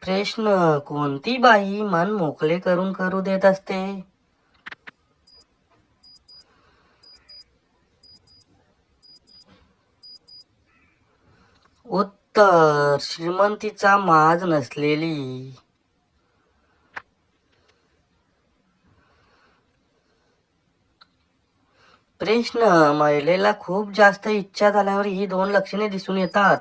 प्रश्न. कोणती बाई मन मोकळे करून करू देत असते? उत्तर. श्रीमंतीचा माज नसलेली. प्रश्न. महिलेला खूप जास्त इच्छा झाल्यावर ही दोन लक्षणे दिसून येतात.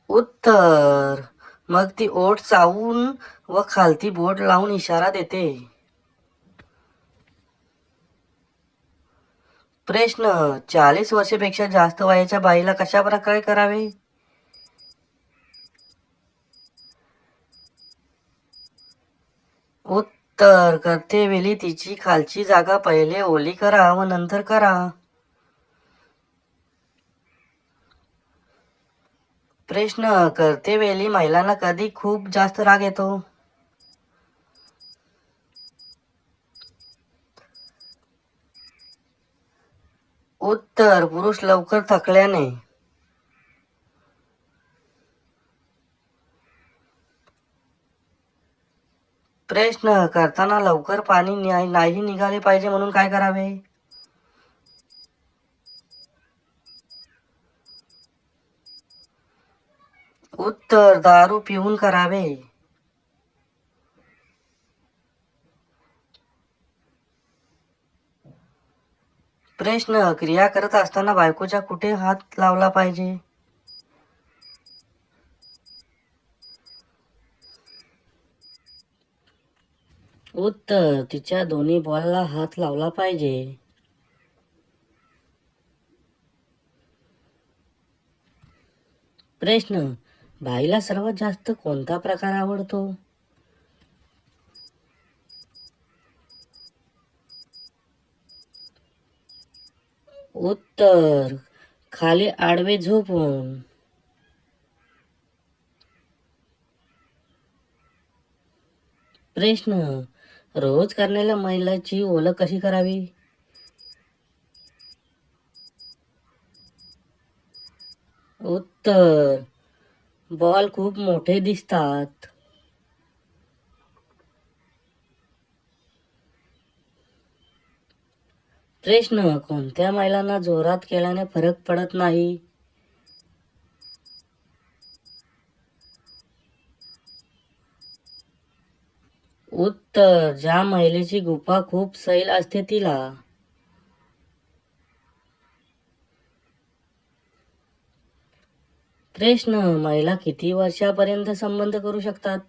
उत्तर. मग ती ओठ चावून व खालती बोट लावून इशारा देते. प्रश्न. 40 वर्षापेक्षा जास्त वयाच्या बाईला कशा प्रकारे करावे? उत्तर. करते वेळी तिची खालची जागा पहिले ओली करा व नंतर करा. प्रश्न. करते वेळी महिलांना कधी खूप जास्त राग येतो? उत्तर. पुरुष लवकर थकल्याने. प्रश्न. करताना लवकर पाणी नाही निघाले पाहिजे म्हणून काय करावे? उत्तर. दारू पिऊन करावे. प्रश्न. क्रिया करत असताना बायकोच्या कुठे हात लावला पाहिजे? उत्तर. तिच्या दोन्ही बॉलला हात लावला पाहिजे. प्रश्न. बाईला सर्वात जास्त कोणता प्रकार आवडतो? उत्तर. खाली आडवे झोपून. प्रश्न. रोज करण्याला महिलाची ओळख कशी करावी? उत्तर. बॉल खूप मोठे दिसतात. प्रश्न. कोणत्या महिलांना जोरात केल्याने फरक पडत नाही? उत्तर. ज्या महिलेची गुफा खूप सैल असते तिला. प्रश्न. महिला किती वर्षापर्यंत संबंध करू शकतात?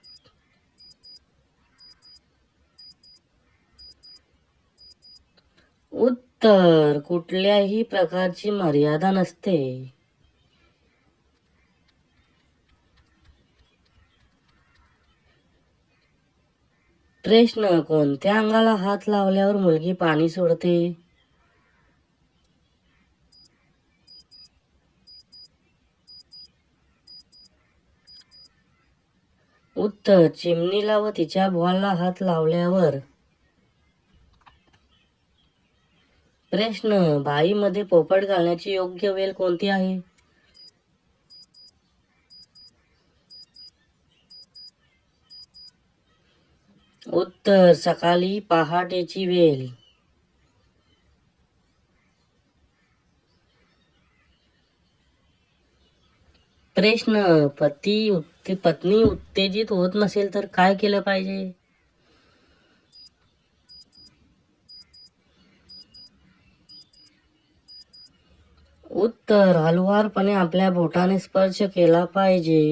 उत्तर. कुठल्याही प्रकारची मर्यादा नसते. प्रश्न. कोणत्या अंगाला हात लावल्यावर मुलगी पाणी सोडते? उत्तर. चिमणीला व तिच्या बॉलला हात लावल्यावर. प्रश्न. बाईमध्ये पोपट घालण्याची योग्य वेळ कोणती आहे? उत्तर. सकाळी पहाटेची वेळ. प्रश्न. पत्नी उत्तेजित होत नसेल तर काय केलं पाहिजे? उत्तर. हळुवारपणे आपल्या बोटाने स्पर्श केला पाहिजे.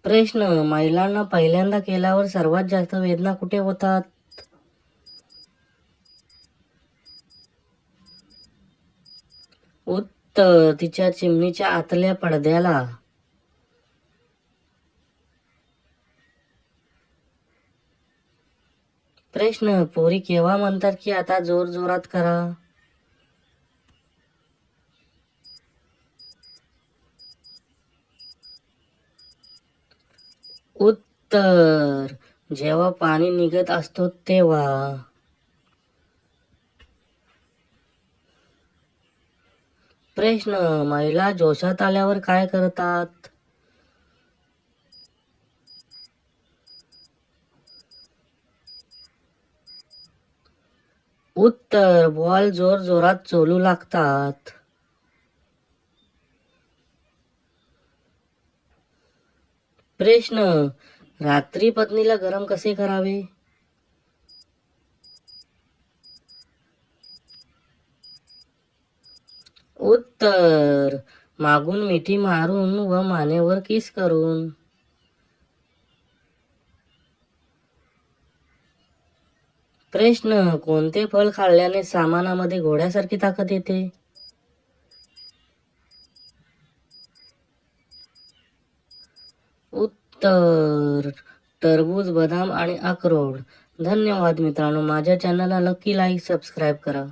प्रश्न. महिलांना पहिल्यांदा केल्यावर सर्वात जास्त वेदना कुठे होतात? उत्तर. तिच्या चिमणीच्या आतल्या पडद्याला. प्रश्न. पोरी केव्हा म्हणतात की आता जोर जोरात करा? उत्तर. जेव्हा पाणी निघत असतो तेव्हा. प्रश्न, महिला जोशात आल्यावर काय करतात? उत्तर, बॉल जोर जोरात चोलू लागतात. प्रश्न, रात्री पत्नीला गरम कसे करावे? उत्तर, मागून मिठी मारून व मानेवर किस करून. प्रश्न, कोणते फळ खाल्ल्याने सामानामध्ये घोड्यासारखी ताकद येते? उत्तर, टरबूज, बदाम आणि अक्रोड. धन्यवाद मित्रांनो. माझ्या चॅनलला नक्की लाईक सबस्क्राईब करा.